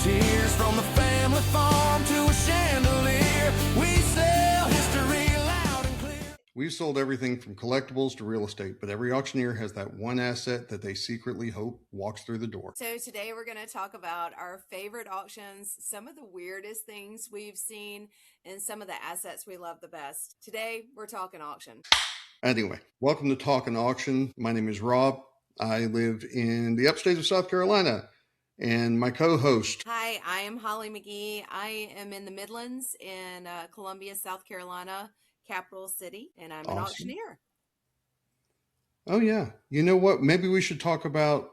tears. From the family farm to a chandelier, we sell history loud and clear. We've sold everything from collectibles to real estate, but every auctioneer has that one asset that they secretly hope walks through the door. So today we're going to talk about our favorite auctions, some of the weirdest things we've seen, and some of the assets we love the best. Today we're talking auction. Anyway, welcome to Talkin' Auction. My name is Rob. I live in the upstate of South Carolina, and my co-host. Hi, I am Holly McGee. I am in the Midlands in Columbia, South Carolina, capital city, and I'm an Awesome. auctioneer. Oh yeah, you know what? Maybe we should talk about.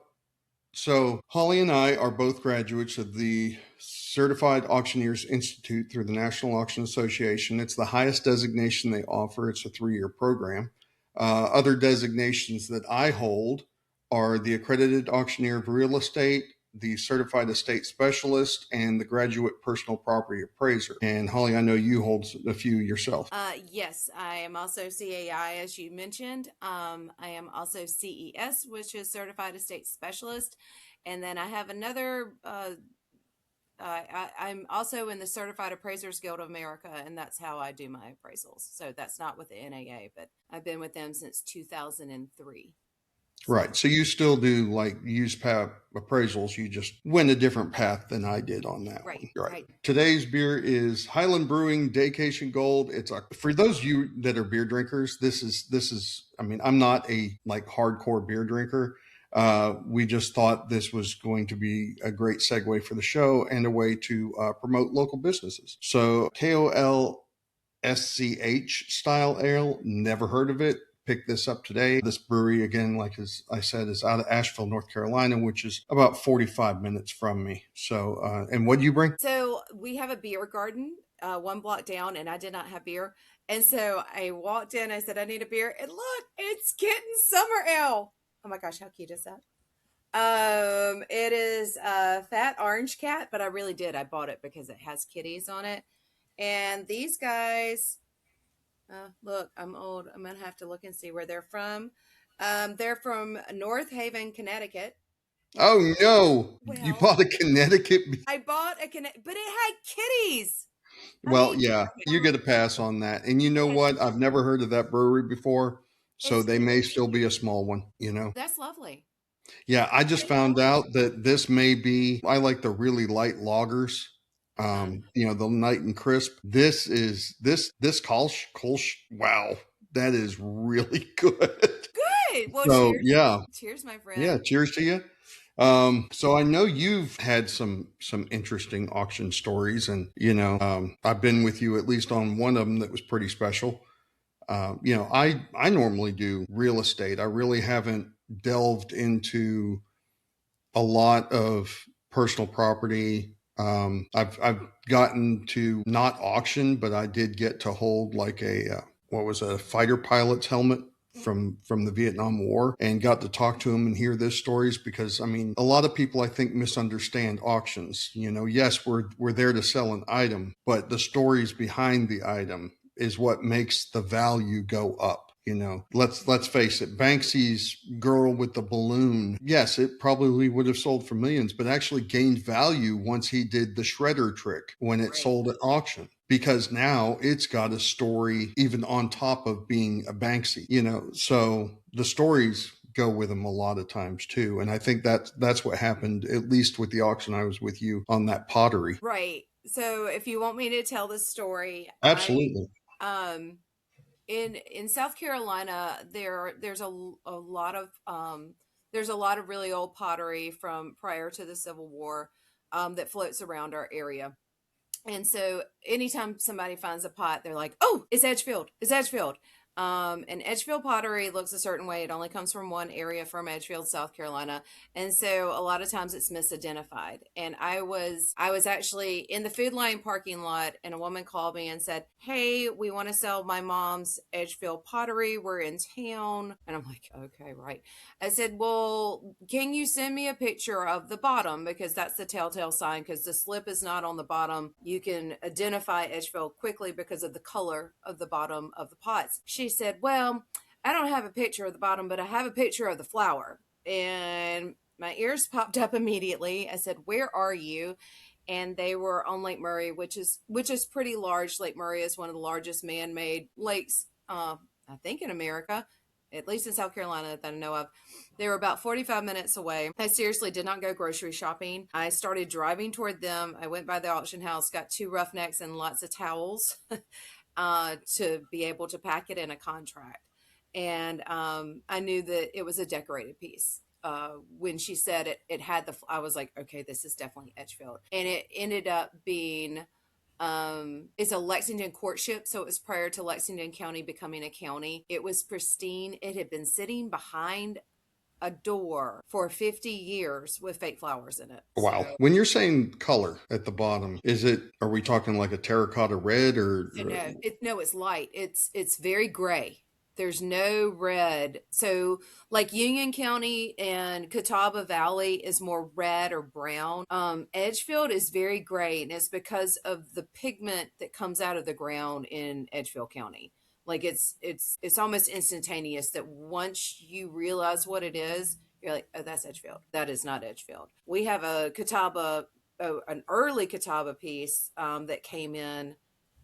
So Holly and I are both graduates of the Certified Auctioneers Institute through the National Auction Association. It's the highest designation they offer. It's a 3-year program. Other designations that I hold are the Accredited Auctioneer of Real Estate, the Certified Estate Specialist, and the Graduate Personal Property Appraiser. And Holly, I know you hold a few yourself. Yes, I am also CAI, as you mentioned. I am also CES, which is Certified Estate Specialist. And then I have another, I'm also in the Certified Appraisers Guild of America, and that's how I do my appraisals. So that's not with the NAA, but I've been with them since 2003. Right. So you still do like used path appraisals. You just went a different path than I did on that one. Right. Today's beer is Highland Brewing Daycation Gold. For those of you that are beer drinkers, this is, I mean, I'm not a like hardcore beer drinker. We just thought this was going to be a great segue for the show and a way to promote local businesses. So KOLSCH style ale, never heard of it. Pick this up today. This brewery, again, like as I said, is out of Asheville, North Carolina, which is about 45 minutes from me. So, and what do you bring? So we have a beer garden, 1 block down, and I did not have beer. And so I walked in, I said, I need a beer. And look, it's Kitten Summer Ale. Oh my gosh, how cute is that? It is a fat orange cat, but I bought it because it has kitties on it. And these guys, look, I'm old. I'm going to have to look and see where they're from. They're from North Haven, Connecticut. Oh, no. Well, you bought a Connecticut. I bought a Connecticut, but it had kitties. You get a pass on that. And you know what? I've never heard of that brewery before. So they may still be a small one, you know? That's lovely. Yeah, I just found out that this may be, I like the really light lagers. The light and crisp. This Kolsch. Wow, that is really good. Good. Well, so cheers. Yeah. Cheers, my friend. Yeah, cheers to you. So I know you've had some interesting auction stories, and I've been with you at least on one of them that was pretty special. I normally do real estate. I really haven't delved into a lot of personal property. I've gotten to not auction, but I did get to hold like a fighter pilot's helmet from the Vietnam War, and got to talk to him and hear their stories, because I mean, a lot of people I think misunderstand auctions. Yes, we're there to sell an item, but the stories behind the item is what makes the value go up. Let's face it, Banksy's girl with the balloon, yes, it probably would have sold for millions, but actually gained value once he did the shredder trick when it sold at auction, because now it's got a story even on top of being a Banksy, so the stories go with them a lot of times too. And I think that's what happened, at least with the auction I was with you on that pottery. Right. So if you want me to tell the story. Absolutely. In South Carolina, there's a lot of really old pottery from prior to the Civil War that floats around our area. And so anytime somebody finds a pot, they're like, oh, it's Edgefield. And Edgefield pottery looks a certain way. It only comes from one area, from Edgefield, South Carolina. And so a lot of times it's misidentified. And I was actually in the Food Line parking lot, and a woman called me and said, hey, we want to sell my mom's Edgefield pottery. We're in town. And I'm like, okay, right. I said, well, can you send me a picture of the bottom? Because that's the telltale sign, because the slip is not on the bottom. You can identify Edgefield quickly because of the color of the bottom of the pots. She said, well, I don't have a picture of the bottom, but I have a picture of the flower. And my ears popped up immediately. I said, where are you? and they were on Lake Murray, which is pretty large. Lake Murray is one of the largest man-made lakes, I think, in America, at least in South Carolina that I know of. They were about 45 minutes away. I seriously did not go grocery shopping. I started driving toward them. I went by the auction house, got two roughnecks and lots of towels to be able to pack it in a contract. And I knew that it was a decorated piece. When she said it had I was like, okay, this is definitely Edgefield. And it ended up being, it's a Lexington courtship. So it was prior to Lexington County becoming a county. It was pristine. It had been sitting behind a door for 50 years with fake flowers in it. Wow. So, When you're saying color at the bottom, are we talking like a terracotta red or? no, it's light. It's very gray. There's no red. So like Union County and Catawba Valley is more red or brown. Edgefield is very gray, and it's because of the pigment that comes out of the ground in Edgefield County. Like it's almost instantaneous that once you realize what it is, you're like, oh, that's Edgefield. That is not Edgefield. We have a Catawba, an early Catawba piece that came in,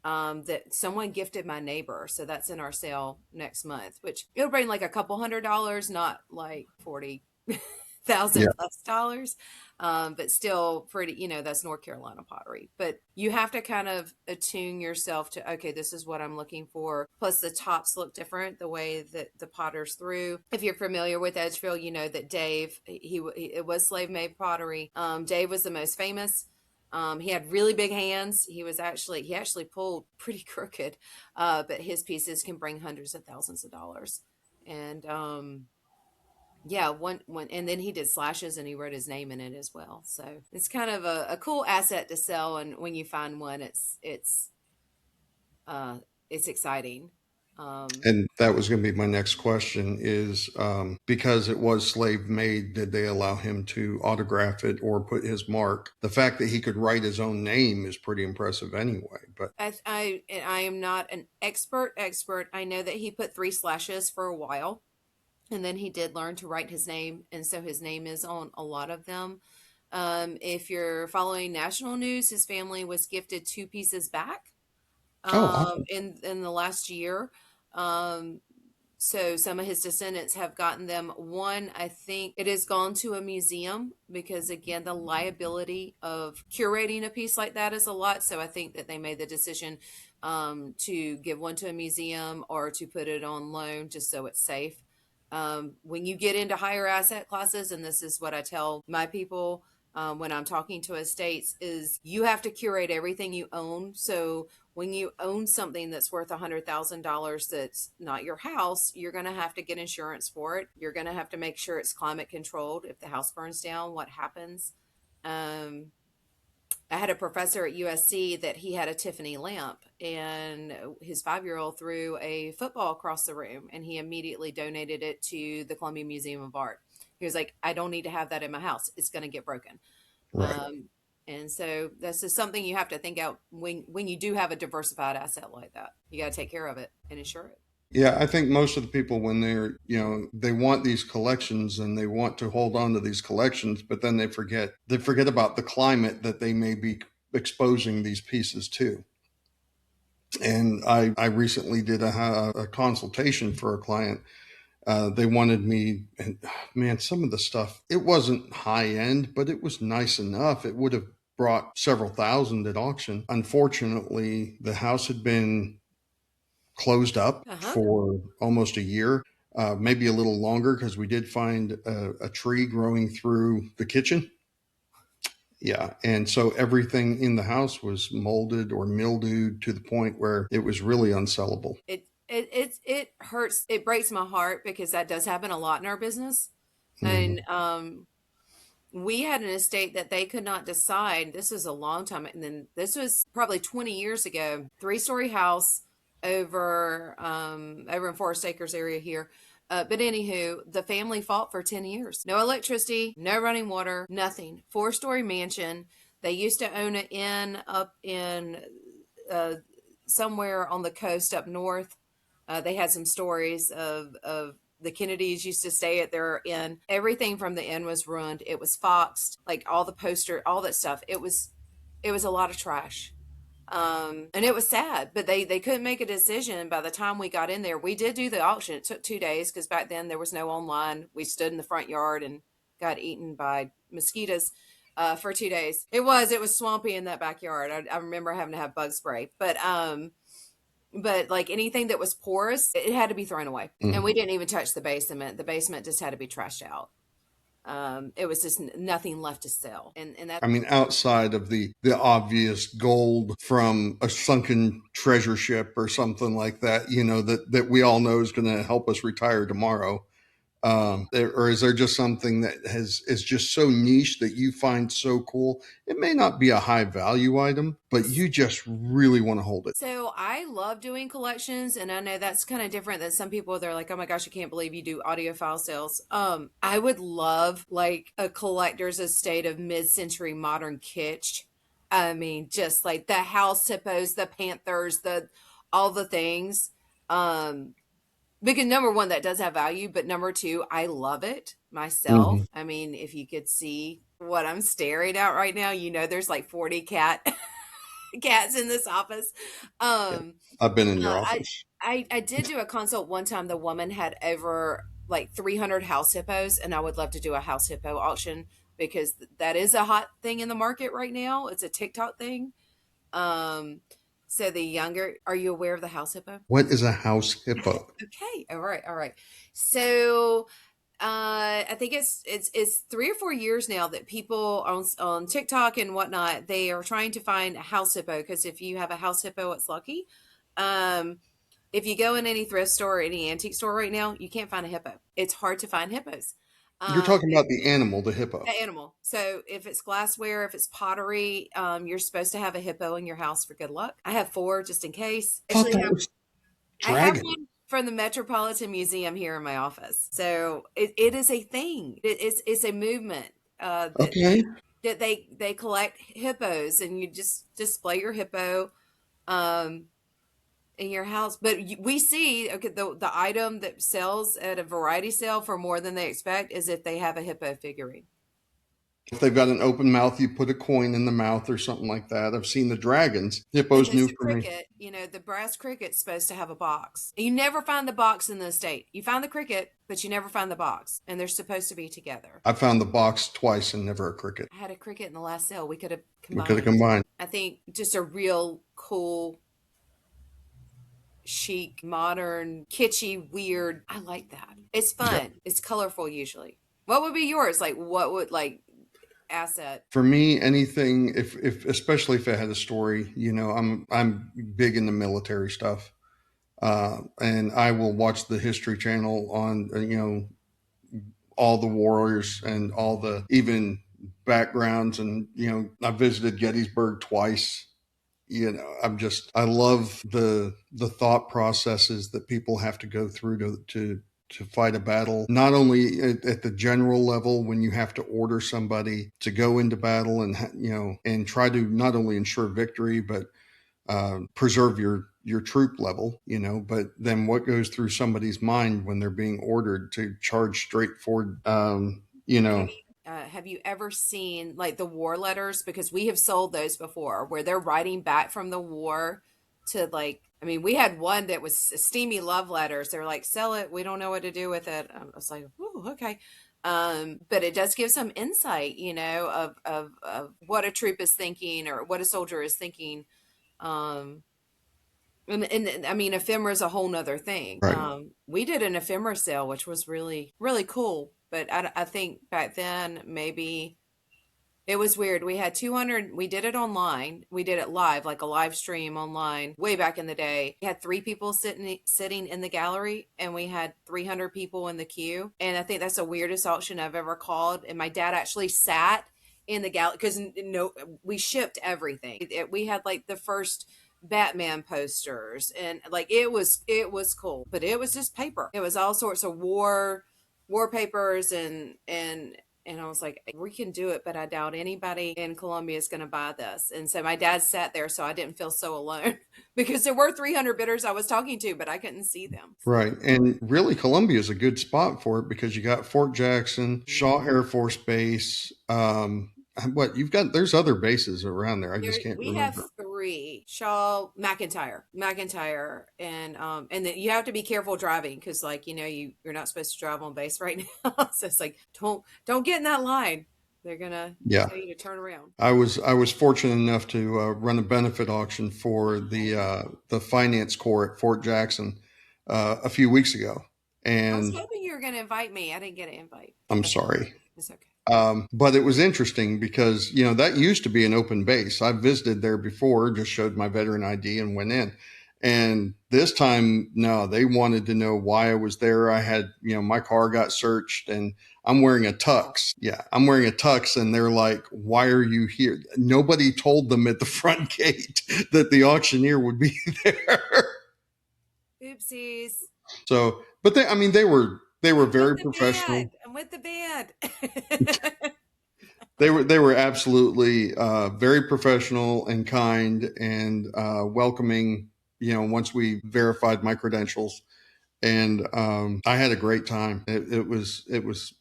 that someone gifted my neighbor. So that's in our sale next month, which it'll bring like a couple $100, not like 40,000 Yeah. plus dollars. But still pretty, that's North Carolina pottery. But you have to kind of attune yourself to, okay, this is what I'm looking for. Plus, the tops look different the way that the potters threw. If you're familiar with Edgefield, you know that Dave, it was slave made pottery. Dave was the most famous. He had really big hands. He actually pulled pretty crooked, but his pieces can bring hundreds of thousands of dollars. And yeah, one, and then he did slashes and he wrote his name in it as well. So it's kind of a cool asset to sell. And when you find one, it's exciting. And that was going to be my next question is, because it was slave made, did they allow him to autograph it or put his mark? The fact that he could write his own name is pretty impressive anyway, but I am not an expert. I know that he put 3 slashes for a while, and then he did learn to write his name. And so his name is on a lot of them. If you're following national news, his family was gifted 2 pieces back oh, awesome. in the last year. Um, so some of his descendants have gotten them. One, I think it has gone to a museum because, again, the liability of curating a piece like that is a lot. So I think that they made the decision to give one to a museum or to put it on loan just so it's safe. When you get into higher asset classes, and this is what I tell my people when I'm talking to estates, is you have to curate everything you own. So when you own something that's worth $100,000 that's not your house, you're going to have to get insurance for it. You're going to have to make sure it's climate controlled. If the house burns down, what happens? I had a professor at USC that he had a Tiffany lamp, and his 5-year-old threw a football across the room, and he immediately donated it to the Columbia Museum of Art. He was like, I don't need to have that in my house. It's going to get broken. Right. And so this is something you have to think out when you do have a diversified asset like that. You got to take care of it and insure it. Yeah, I think most of the people, when they want these collections and they want to hold on to these collections, but then they forget about the climate that they may be exposing these pieces to. And I recently did a consultation for a client. They wanted me, and man, some of the stuff, it wasn't high end, but it was nice enough. It would have brought several thousand at auction. Unfortunately, the house had been closed up Uh-huh. for almost a year, maybe a little longer, because we did find a tree growing through the kitchen. Yeah. And so everything in the house was molded or mildewed to the point where it was really unsellable. It hurts. It breaks my heart because that does happen a lot in our business. Mhm. And we had an estate that they could not decide. This was a long time, and then this was probably 20 years ago. 3-story house over in Forest Acres area here. But anywho, the family fought for 10 years. No electricity, no running water, nothing. 4-story mansion. They used to own an inn up in uh, somewhere on the coast up north. They had some stories of the Kennedys used to stay at their inn. Everything from the inn was ruined. It was foxed, like all the poster, all that stuff. It was a lot of trash. And it was sad, but they couldn't make a decision. By the time we got in there, we did do the auction. It took 2 days because back then there was no online. We stood in the front yard and got eaten by mosquitoes for 2 days. It was swampy in that backyard. I remember having to have bug spray, but like anything that was porous, it had to be thrown away. And we didn't even touch the basement. The basement just had to be trashed out. It was just nothing left to sell, and that. I mean, outside of the obvious gold from a sunken treasure ship or something like that, that we all know is going to help us retire tomorrow. Or is there just something that is just so niche that you find so cool? It may not be a high value item, but you just really want to hold it. So I love doing collections, and I know that's kind of different than some people. They're like, "Oh my gosh, I can't believe you do audiophile sales." I would love like a collector's estate of mid-century modern kitsch. I mean, just like the house hippos, the panthers, the all the things. Um, because number one, that does have value, but number two, I love it myself. Mhm. I mean, if you could see what I'm staring at right now, there's like 40 cats in this office. Yeah. Um, I've been in your I office. I did do a consult one time. The woman had over like 300 house hippos, and I would love to do a house hippo auction because that is a hot thing in the market right now. It's a TikTok thing. Um, so are you aware of the house hippo? What is a house hippo? Okay, all right, all right. So I think it's 3 or 4 years now that people on TikTok and whatnot, they are trying to find a house hippo, because if you have a house hippo, it's lucky. Um, if you go in any thrift store or any antique store right now, you can't find a hippo. It's hard to find hippos. You're Um, talking about the animal, the hippo. the animal. So if it's glassware, if it's pottery, you're supposed to have a hippo in your house for good luck. I have four just in case. I thought that was I have dragon. one from the Metropolitan Museum here in my office. So it is a thing. It's a movement that Okay. they collect hippos, and you just display your hippo um, in your house. But we see, okay, the item that sells at a variety sale for more than they expect is if they have a hippo figurine. If they've got an open mouth, you put a coin in the mouth or something like that. I've seen the dragons. And Hippo's there's new the for me. cricket, the brass cricket's supposed to have a box. You never find the box in the estate. You find the cricket, but you never find the box. And they're supposed to be together. I found the box twice and never a cricket. I had a cricket in the last sale. We could have We could have combined. combined. I think just a real cool, chic, modern, kitschy, weird. I like that. It's fun. Yeah. It's colorful usually. What would be yours? Like, what would asset? For me, anything if especially if it had a story, I'm big into military stuff. And I will watch the History Channel on all the warriors and all the even backgrounds, and I visited Gettysburg twice. I love the thought processes that people have to go through to fight a battle, not only at the general level when you have to order somebody to go into battle and try to not only ensure victory but preserve your troop level, but then what goes through somebody's mind when they're being ordered to charge straight forward, Have you ever seen like the war letters? Because we have sold those before, where they're writing back from the war to like. I mean, we had one that was steamy love letters. They're like, "Sell it. We don't know what to do with it." I was like, "Ooh, okay." But it does give some insight, of what a troop is thinking or what a soldier is thinking. Um, and I mean, ephemera is a whole nother thing. right. We did an ephemera sale, which was really, really cool. But I think back then, maybe it was weird. We had 200, we did it online. We did it live, like a live stream online way back in the day. We had three people sitting in the gallery, and we had 300 people in the queue. And I think that's the weirdest auction I've ever called. And my dad actually sat in the gallery because we shipped everything. We had like the first Batman posters, and like it was cool, but it was just paper. It was all sorts of war papers, and I was like, we can do it, but I doubt anybody in Columbia is going to buy this. And so my dad sat there, so I didn't feel so alone because there were 300 bidders I was talking to, but I couldn't see them. Right. And really, Columbia is a good spot for it because you got Fort Jackson, Shaw Air Force Base, What you've got? There's other bases around there. I There, just can't we have remember. three: Shaw, McIntyre, and then you have to be careful driving because, like, you're not supposed to drive on base right now. So it's like, don't get in that line. They're gonna Yeah, tell you to turn around. I was fortunate enough to run a benefit auction for the finance corps at Fort Jackson a few weeks ago, I was and hoping you were gonna invite me. I didn't get an invite. I'm sorry. It's okay. But it was interesting because, that used to be an open base. I visited there before, just showed my veteran ID and went in. And this time, no, they wanted to know why I was there. I had, my car got searched and I'm wearing a tux. Yeah, I'm wearing a tux. And they're like, why are you here? Nobody told them at the front gate that the auctioneer would be there. Oopsies. So, but I mean, they were I'm with very the band. professional. I'm with the band. They were absolutely very professional and kind and welcoming. Once we verified my credentials, and I had a great time. It was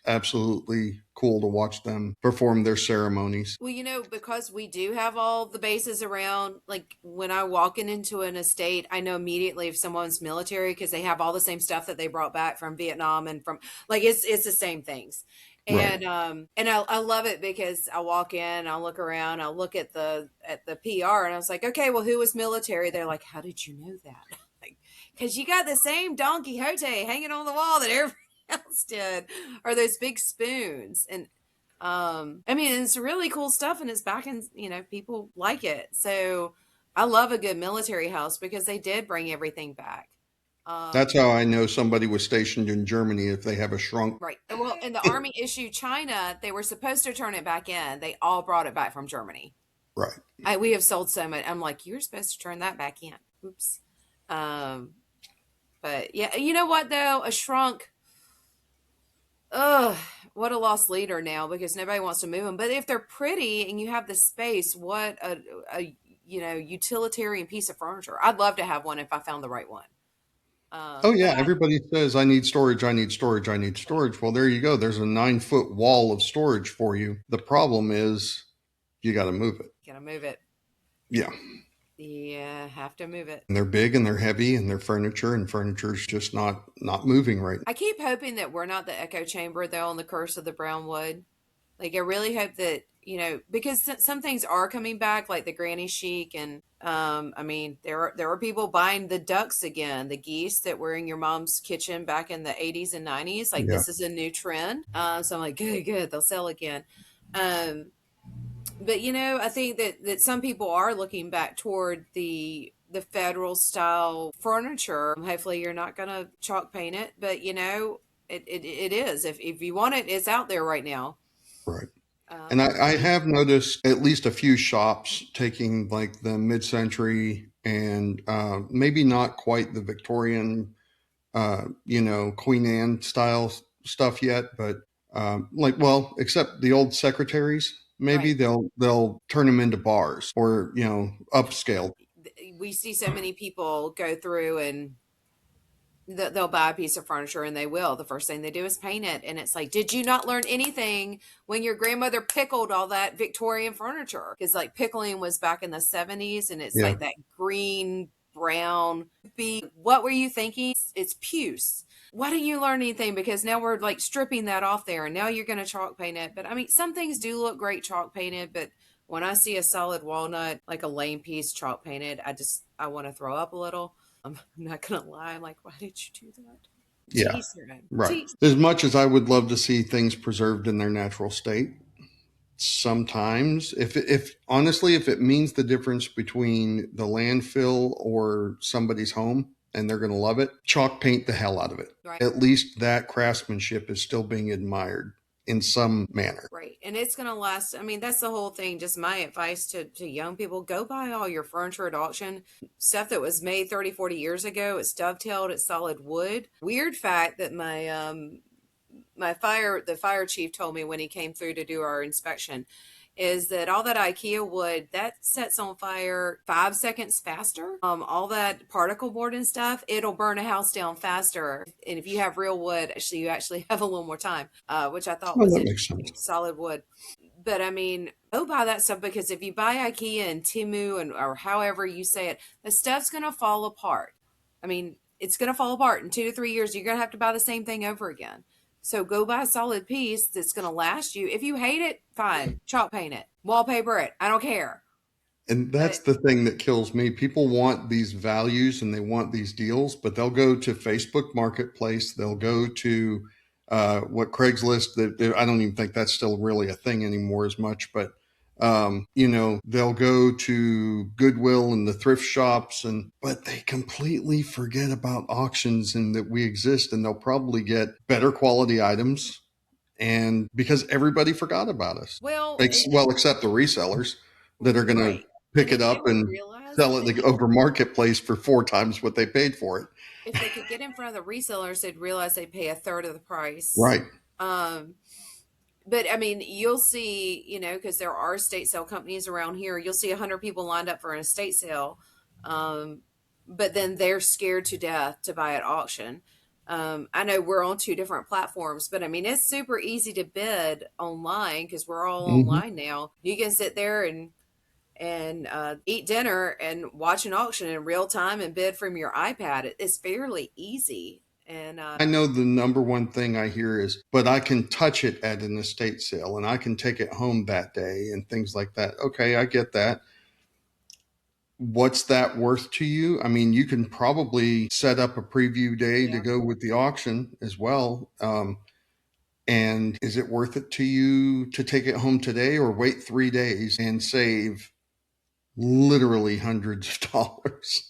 absolutely cool to watch them perform their ceremonies. Well, because we do have all the bases around, like when I walk into an estate, I know immediately if someone's military because they have all the same stuff that they brought back from Vietnam and from, like, it's the same things. Right. And I love it because I walk in, I look around, I look at the PR, and I was like, okay, well, who was military? They're like, how did you know that? Like, because you got the same Don Quixote hanging on the wall that everybody else did, or those big spoons. And I mean, it's really cool stuff, and it's back in, people like it. So I love a good military house because they did bring everything back. That's Um, how I know somebody was stationed in Germany if they have a shrunk. right. Well, in the Army issue China, they were supposed to turn it back in. They all brought it back from Germany. Right. We have sold so much. I'm like, you're supposed to turn that back in. Oops. Um, but yeah, you know what though? A shrunk. Ugh, what a lost leader now because nobody wants to move them. But if they're pretty and you have the space, what a utilitarian piece of furniture. I'd love to have one if I found the right one. Oh But yeah, everybody says I need storage, I need storage, I need storage. Well, there you go. There's a 9-foot wall of storage for you. The problem is you got to move it. gotta move it. Yeah. Yeah, have to move it. And they're big and they're heavy and they're furniture, and furniture's just not moving right. I keep hoping that we're not the echo chamber though on the curse of the brown wood. Like I really hope that because some things are coming back, like the granny chic, and I mean there are people buying the ducks again, the geese that were in your mom's kitchen back in the 80s and 90s. Like Yeah. this is a new trend. So I'm like, good, they'll sell again. Um, but I think that some people are looking back toward the federal style furniture. Hopefully, you're not going to chalk paint it, but it is. If you want it, it's out there right now. Right. And I have noticed at least a few shops taking like the mid-century and maybe not quite the Victorian, Queen Anne style stuff yet, but like, well, except the old secretaries, maybe Right. they'll turn them into bars or upscale. We see so many people go through and they'll buy a piece of furniture and they will. The first thing they do is paint it. And it's like, did you not learn anything when your grandmother pickled all that Victorian furniture? Because like pickling was back in the 70s and it's Yeah. like that green, brown. What were you thinking? It's puce. Why didn't you learn anything? Because now we're like stripping that off there and now you're going to chalk paint it. But I mean, some things do look great chalk painted, but when I see a solid walnut, like a lame piece chalk painted, I want to throw up a little. I'm not gonna lie. I'm like, why did you do that? Yeah. Tease your own. Right. Tease. As much as I would love to see things preserved in their natural state, sometimes if honestly if it means the difference between the landfill or somebody's home and they're going to love it, chalk paint the hell out of it. Right. At least that craftsmanship is still being admired in some manner. Right. And it's gonna last. I mean, that's the whole thing. Just my advice to young people, go buy all your furniture at auction. Stuff that was made 30, 40 years ago. It's dovetailed, it's solid wood. Weird fact that the fire chief told me when he came through to do our inspection is that all that IKEA wood that sets on fire 5 seconds faster. All that particle board and stuff, it'll burn a house down faster. And if you have real wood, actually, you actually have a little more time, which I thought Well, was that makes sense. interesting. Solid wood. But I mean, go buy that stuff, because if you buy IKEA and Timu, and or however you say it, the stuff's gonna fall apart. I mean, it's gonna fall apart in 2 to 3 years. You're gonna have to buy the same thing over again. So go buy a solid piece that's gonna last you. If you hate it, fine, chalk paint it, wallpaper it. I don't care. And that's But the thing that kills me. People want these values and they want these deals, but they'll go to Facebook Marketplace. They'll go to what Craigslist. I don't even think that's still really a thing anymore as much. But they'll go to Goodwill and the thrift shops, but they completely forget about auctions and that we exist. And they'll probably get better quality items, and because everybody forgot about us, well, except the resellers that are going to right. pick And it if they up would and realize sell that it over marketplace for 4 times what they paid for it. if they could get in front of the resellers, they'd realize they pay a third of the price. Right. Um, but I mean, you'll see, because there are estate sale companies around here. You'll see 100 people lined up for an estate sale, um, but then they're scared to death to buy at auction. I know we're on 2 different platforms, but I mean, it's super easy to bid online because we're all Hmm. online now. You can sit there and eat dinner and watch an auction in real time and bid from your iPad. It's fairly easy. And I know the number one thing I hear is, but I can touch it at an estate sale and I can take it home that day and things like that. Okay, I get that. What's that worth to you? I mean, you can probably set up a preview day to yeah, go with the auction as well. And is it worth it to you to take it home today or wait 3 days and save literally hundreds of dollars?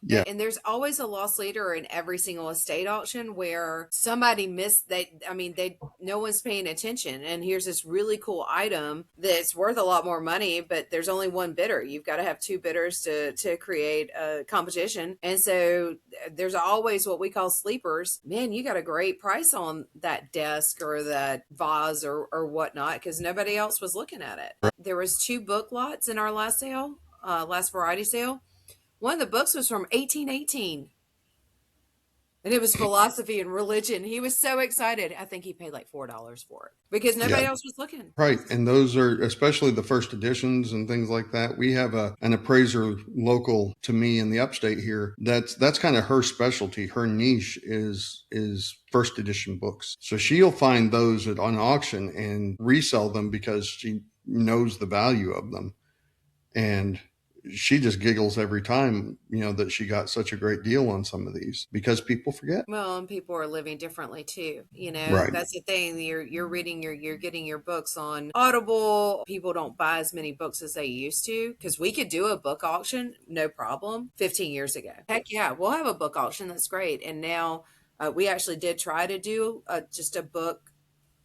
Yeah, and there's always a loss leader in every single estate auction where somebody missed they I mean they no one's paying attention, and here's this really cool item that's worth a lot more money, but there's only one bidder. You've got to have two bidders to create a competition. And so there's always what we call sleepers. Man, you got a great price on that desk or that vase or whatnot, because nobody else was looking at it. There was 2 book lots in our last sale, last variety sale. One of the books was from 1818, and it was philosophy and religion. He was so excited. I think he paid like $4 for it because yeah, nobody else was looking. right. And those are especially the first editions and things like that. We have an appraiser local to me in the upstate here. That's kind of her specialty. Her niche is first edition books. So she'll find those on auction and resell them because she knows the value of them. And she just giggles every time, that she got such a great deal on some of these because people forget. Well, and people are living differently too. Right. That's the thing. You're reading you're getting your books on Audible. People don't buy as many books as they used to, because we could do a book auction, no problem, 15 years ago. Heck yeah, we'll have a book auction. That's great. And now we actually did try to do just a book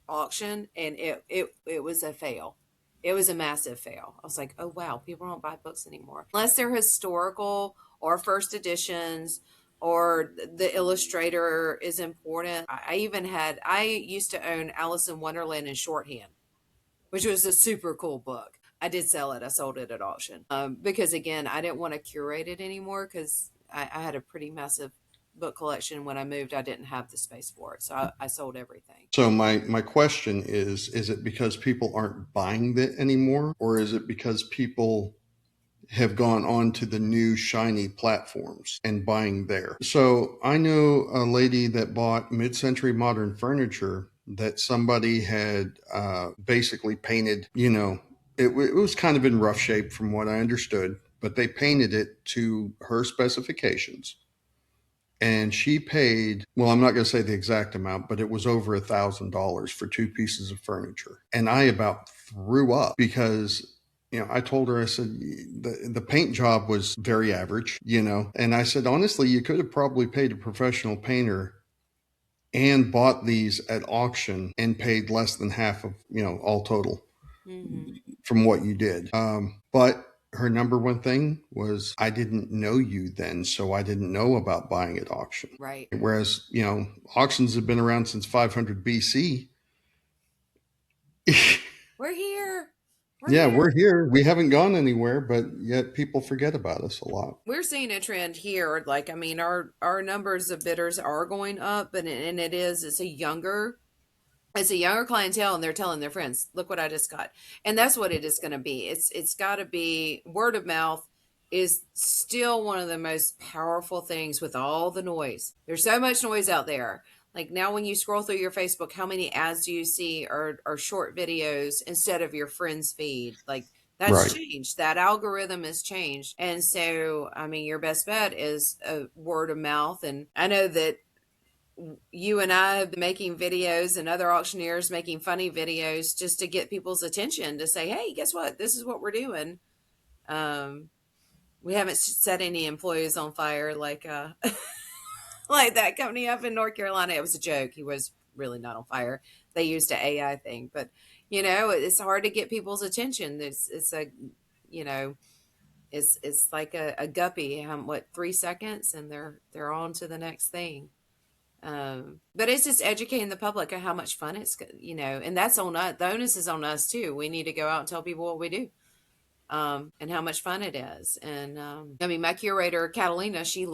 auction, and it was a fail. It was a massive fail. I was like, oh wow, people don't buy books anymore unless they're historical or first editions, or the illustrator is important. I used to own Alice in Wonderland in shorthand, which was a super cool book. I did sell it. I sold it at auction, because again, I didn't want to curate it anymore, because I had a pretty massive book collection. When I moved, I didn't have the space for it, so I sold everything. So my question is it because people aren't buying it anymore, or is it because people have gone on to the new shiny platforms and buying there? So I know a lady that bought mid-century modern furniture that somebody had basically painted, it was kind of in rough shape from what I understood, but they painted it to her specifications. And she paid, well, I'm not going to say the exact amount, but it was over $1,000 for 2 pieces of furniture. And I about threw up because, I told her, I said, the paint job was very average, and I said, honestly, you could have probably paid a professional painter and bought these at auction and paid less than half of, all total Mm-hmm. from what you did. But her number one thing was, I didn't know you then, so I didn't know about buying at auction. Right. Whereas, auctions have been around since 500 BC. We're here. We're Yeah, here. we're here. We haven't gone anywhere, but yet people forget about us a lot. We're seeing a trend here. Like, I mean, our numbers of bidders are going up, and it's a younger It's a younger clientele, and they're telling their friends, "Look what I just got," and that's what it is going to be. It's got to be word of mouth. Is still one of the most powerful things with all the noise. There's so much noise out there. Like now, when you scroll through your Facebook, how many ads do you see are short videos instead of your friend's feed? Like that's Right. changed. That algorithm has changed, and so I mean, your best bet is a word of mouth. And I know that you and I have been making videos and other auctioneers making funny videos just to get people's attention to say, hey, guess what? This is what we're doing. Um, we haven't set any employees on fire like like that company up in North Carolina. It was a joke. He was really not on fire. They used an AI thing, but you know, it's hard to get people's attention. It's a you know, it's like a guppy. What 3 seconds, and they're on to the next thing. But it's just educating the public on how much fun it's, you know, and that's on us. The onus is on us too. We need to go out and tell people what we do, and how much fun it is. And I mean, my curator Catalina, she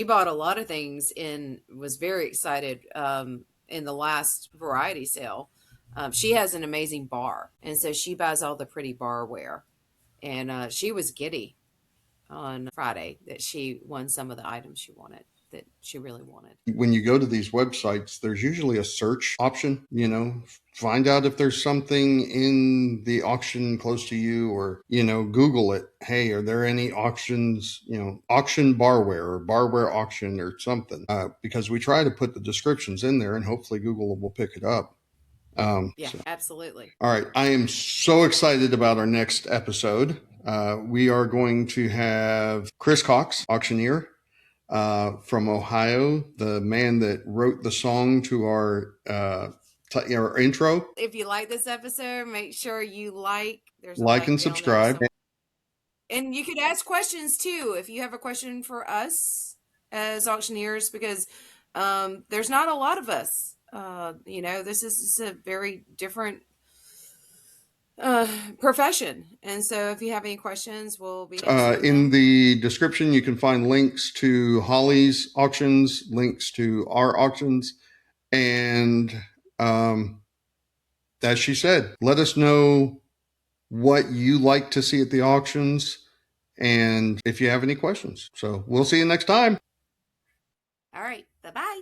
bought a lot of things and was very excited in the last variety sale. She has an amazing bar, and so she buys all the pretty barware. And she was giddy on Friday that she won some of the items she wanted, that she really wanted. When you go to these websites, there's usually a search option, you know, find out if there's something in the auction close to you, or, you know, Google it. Hey, are there any auctions, you know, auction barware or barware auction or something? Because we try to put the descriptions in there and hopefully Google will pick it up. Yeah, absolutely. All right. I am so excited about our next episode. We are going to have Chris Cox, auctioneer from Ohio, the man that wrote the song to our intro. If you like this episode, make sure you like. There's a Like like and down there. subscribe. And you could ask questions too if you have a question for us as auctioneers, because there's not a lot of us. You know, this is a very different profession, and so if you have any questions, we'll be answering In them. the description, you can find links to Holly's auctions, links to our auctions, and as she said, let us know what you like to see at the auctions and if you have any questions. So we'll see you next time. All right, bye bye.